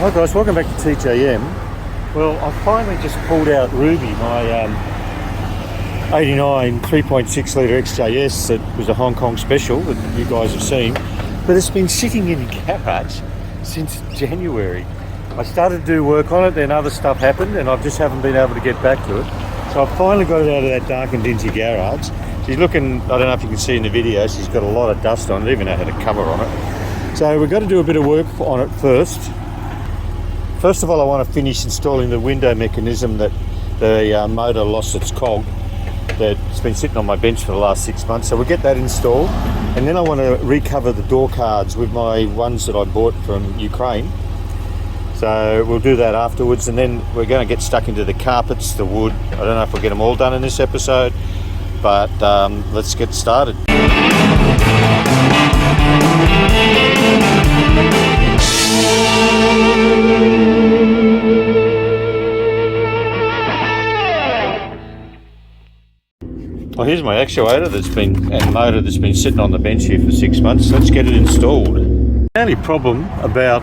Hi guys, welcome back to TJM. Well, I finally just pulled out Ruby, my 89 3.6 litre XJS that was a Hong Kong special that you guys have seen, but it's been sitting in the garage since January. I started to do work on it, then other stuff happened and I just haven't been able to get back to it. So I finally got it out of that dark and dingy garage. She's looking, I don't know if you can see in the video, she's got a lot of dust on it, even had a cover on it. So we've got to do a bit of work on it first. First of all, I want to finish installing the window mechanism that the motor lost its cog. That's been sitting on my bench for the last 6 months. So we'll get that installed. And then I want to recover the door cards with my ones that I bought from Ukraine. So we'll do that afterwards. And then we're going to get stuck into the carpets, the wood. I don't know if we'll get them all done in this episode, but let's get started. Well, here's my actuator and motor that's been sitting on the bench here for 6 months. Let's get it installed. The only problem about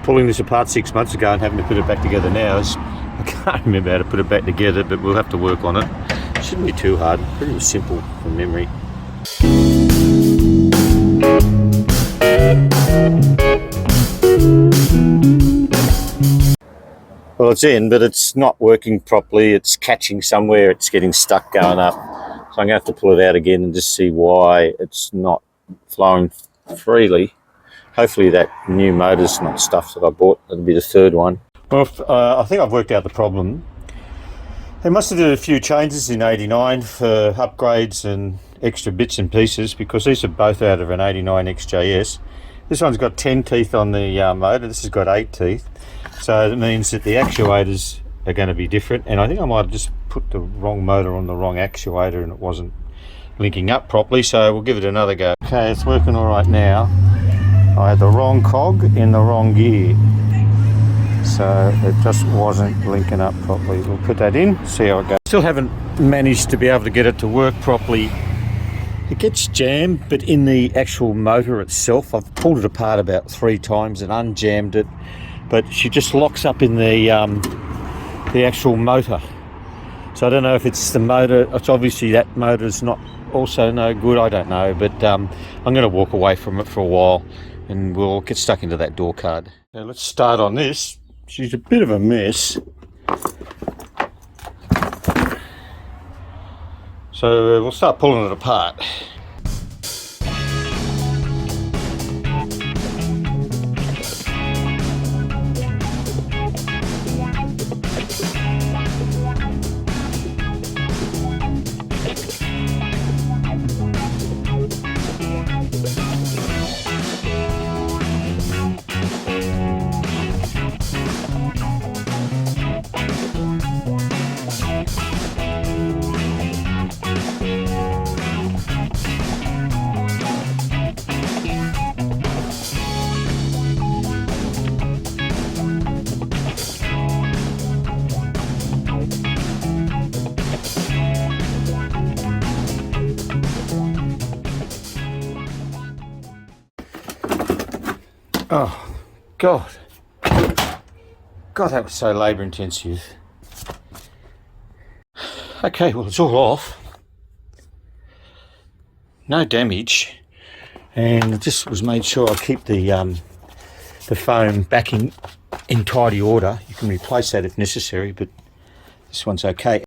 pulling this apart 6 months ago and having to put it back together now is I can't remember how to put it back together, but we'll have to work on it. It shouldn't be too hard, pretty simple from memory. Well, it's in, but it's not working properly. It's catching somewhere, it's getting stuck going up. So I'm going to have to pull it out again and just see why it's not flowing freely. Hopefully that new motor's not stuff that I bought. That'll be the third one. Well, I think I've worked out the problem. They must have did a few changes in 89 for upgrades and extra bits and pieces, because these are both out of an 89 XJS. This one's got 10 teeth on the motor. This has got 8 teeth. So that means that the actuators are going to be different, and I think I might have just put the wrong motor on the wrong actuator and it wasn't linking up properly, so we'll give it another go. Okay, it's working all right now. I had the wrong cog in the wrong gear, so it just wasn't linking up properly. We'll put that in, see how it goes. Still haven't managed to be able to get it to work properly. It gets jammed, but in the actual motor itself, I've pulled it apart about 3 times and unjammed it, but she just locks up in the actual motor. So I don't know if it's the motor. It's obviously that motor's not also no good, I don't know, but I'm going to walk away from it for a while and we'll get stuck into that door card. Now let's start on this. She's a bit of a mess. So we'll start pulling it apart. Oh, God, that was so labour intensive. Okay, well, it's all off. No damage. And it just was made sure I keep the foam back in tidy order. You can replace that if necessary, but this one's okay.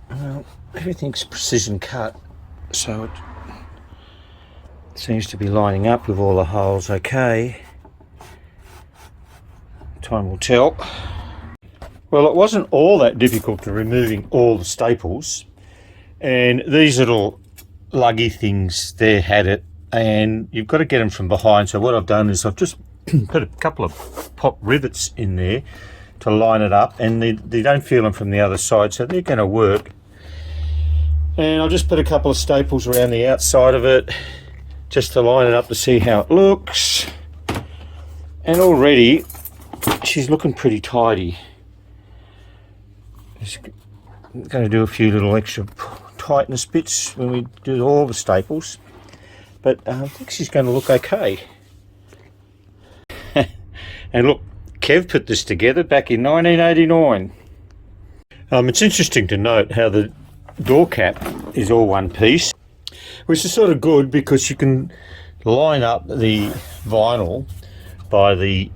Well, everything's precision cut, so it seems to be lining up with all the holes okay. Time will tell. Well, it wasn't all that difficult to removing all the staples, and these little luggy things there had it, and you've got to get them from behind. So what I've done is I've just put a couple of pop rivets in there to line it up, and they don't feel them from the other side, so they're going to work. And I'll just put a couple of staples around the outside of it just to line it up to see how it looks. And already she's looking pretty tidy. Just going to do a few little extra tightness bits when we do all the staples, but I think she's going to look okay. And look, Kev put this together back in 1989. It's interesting to note how the door cap is all one piece, which is sort of good because you can line up the vinyl by the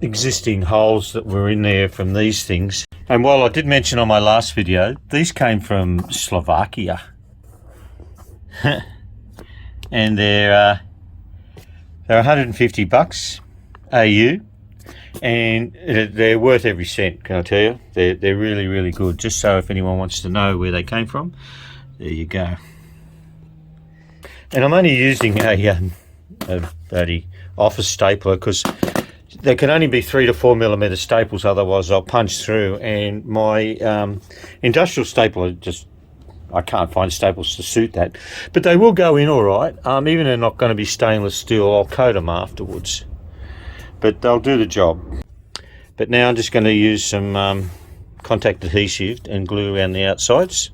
existing holes that were in there from these things. And while I did mention on my last video, these came from Slovakia. And they're 150 bucks AU, and they're worth every cent, can I tell you? They're really, really good. Just so if anyone wants to know where they came from, there you go. And I'm only using a bloody office stapler because there can only be 3 to 4 millimeter staples, otherwise I'll punch through. And my industrial stapler, I can't find staples to suit that. But they will go in all right. Even if they're not going to be stainless steel, I'll coat them afterwards. But they'll do the job. But now I'm just going to use some contact adhesive and glue around the outsides.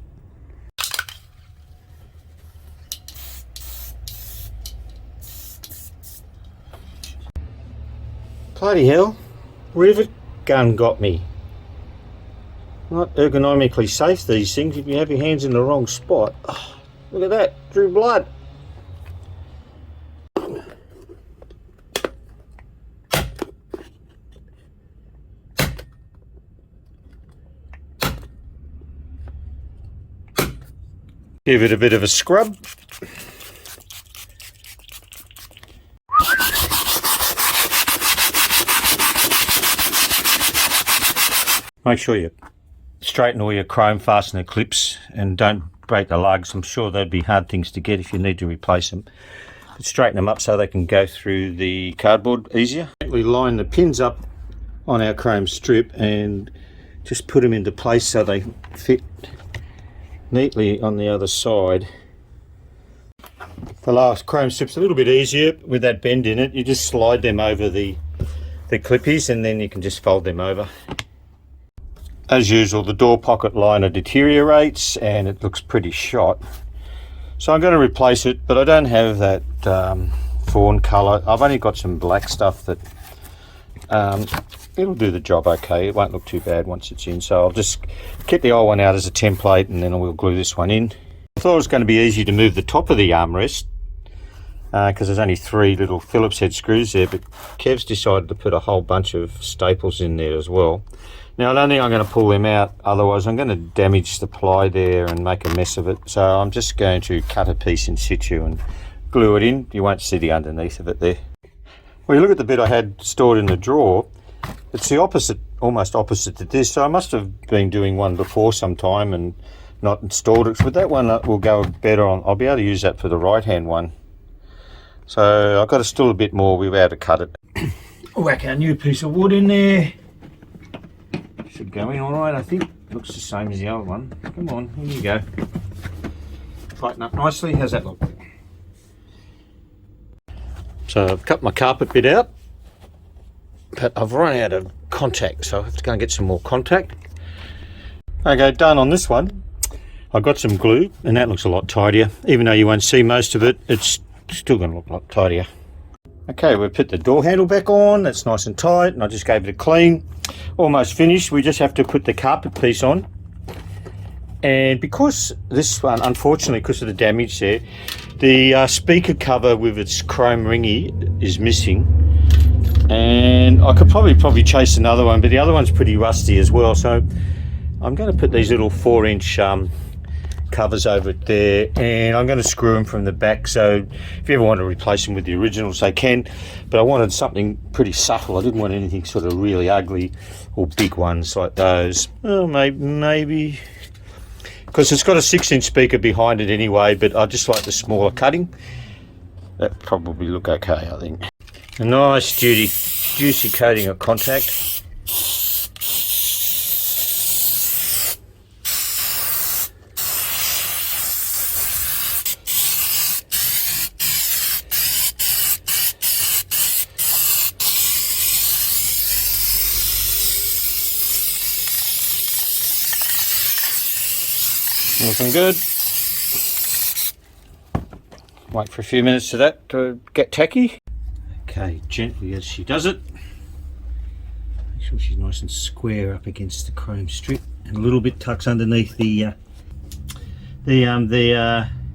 Bloody hell, rivet gun got me. Not ergonomically safe, these things, if you have your hands in the wrong spot. Oh, look at that, drew blood. Give it a bit of a scrub. Make sure you straighten all your chrome fastener clips and don't break the lugs. I'm sure they'd be hard things to get if you need to replace them. But straighten them up so they can go through the cardboard easier. We line the pins up on our chrome strip and just put them into place so they fit neatly on the other side. The last chrome strip's a little bit easier with that bend in it. You just slide them over the clippies and then you can just fold them over. As usual, the door pocket liner deteriorates and it looks pretty shot. So I'm going to replace it, but I don't have that fawn colour. I've only got some black stuff that it'll do the job okay. It won't look too bad once it's in. So I'll just get the old one out as a template and then I will glue this one in. I thought it was going to be easy to move the top of the armrest because there's only 3 little Phillips head screws there, but Kev's decided to put a whole bunch of staples in there as well. Now I don't think I'm going to pull them out, otherwise I'm going to damage the ply there and make a mess of it. So I'm just going to cut a piece in situ and glue it in. You won't see the underneath of it there. Well, you look at the bit I had stored in the drawer, it's the opposite, almost opposite to this. So I must have been doing one before sometime and not installed it. But that one will go better on, I'll be able to use that for the right hand one. So I've got still a bit more, we'll be able to cut it. Whack our new piece of wood in there. Should go in all right, I think. Looks the same as the old one. Come on, here you go. Tighten up nicely. How's that look? So I've cut my carpet bit out, but I've run out of contact, so I have to go and get some more contact. Okay, done on this one. I've got some glue, and that looks a lot tidier. Even though you won't see most of it, it's still going to look a lot tidier. Okay, we've put the door handle back on. That's nice and tight, and I just gave it a clean. Almost finished. We just have to put the carpet piece on. And because this one, unfortunately, because of the damage there, the speaker cover with its chrome ringy is missing. And I could probably chase another one, but the other one's pretty rusty as well. So I'm going to put these little 4-inch covers over it there, and I'm going to screw them from the back, so if you ever want to replace them with the originals they can, but I wanted something pretty subtle. I didn't want anything sort of really ugly or big ones like those. Oh, maybe because it's got a 6-inch speaker behind it anyway, but I just like the smaller cutting. That probably look okay, I think. A nice juicy coating of contact. Looking good. Wait for a few minutes for that to get tacky. Okay, gently as she does it. Make sure she's nice and square up against the chrome strip, and a little bit tucks underneath the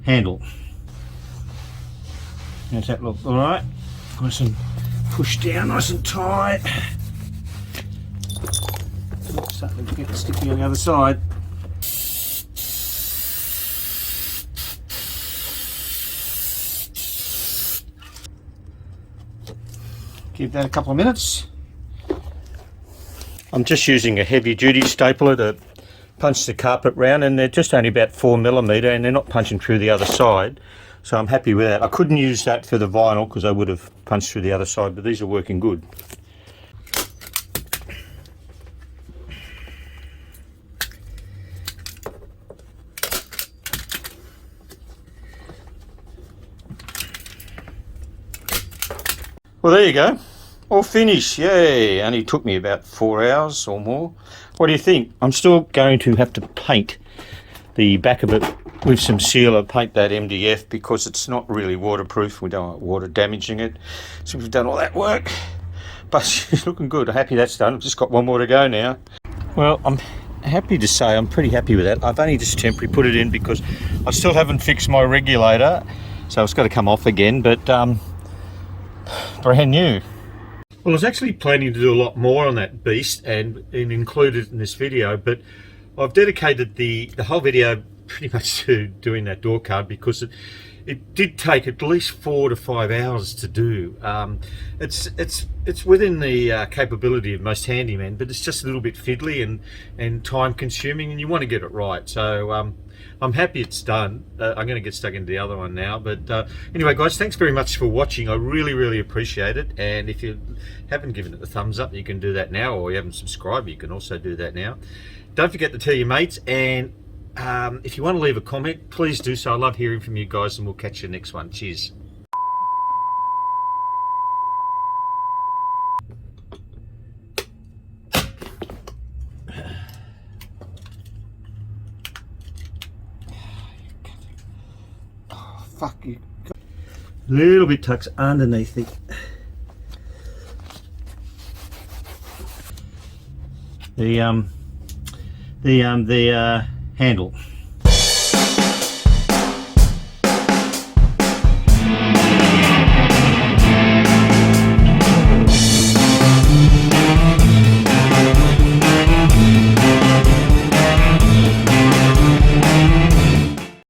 handle. How's that look? All right. Nice and push down, nice and tight. Starting to get sticky on the other side. Give that a couple of minutes. I'm just using a heavy duty stapler to punch the carpet round, and they're just only about 4mm and they're not punching through the other side. So I'm happy with that. I couldn't use that for the vinyl because I would have punched through the other side, but these are working good. Well, there you go. All finished. Yay. Only took me about 4 hours or more. What do you think? I'm still going to have to paint the back of it with some sealer, paint that MDF because it's not really waterproof. We don't want water damaging it. So we've done all that work. But she's looking good. I'm happy that's done. I've just got one more to go now. Well, I'm happy to say I'm pretty happy with that. I've only just temporarily put it in because I still haven't fixed my regulator. So it's got to come off again, but brand new. Well, I was actually planning to do a lot more on that beast and include it in this video, but I've dedicated the whole video pretty much to doing that door card because it did take at least 4 to 5 hours to do. It's within the capability of most handymen, but it's just a little bit fiddly and time consuming, and you want to get it right. So I'm happy it's done. I'm going to get stuck into the other one now, but anyway guys, thanks very much for watching. I really appreciate it, and if you haven't given it the thumbs up, you can do that now, or you haven't subscribed, you can also do that now. Don't forget to tell your mates, and if you want to leave a comment, please do so. I love hearing from you guys, and we'll catch you next one. Cheers. Oh, fuck you. Little bit tucks underneath the handle.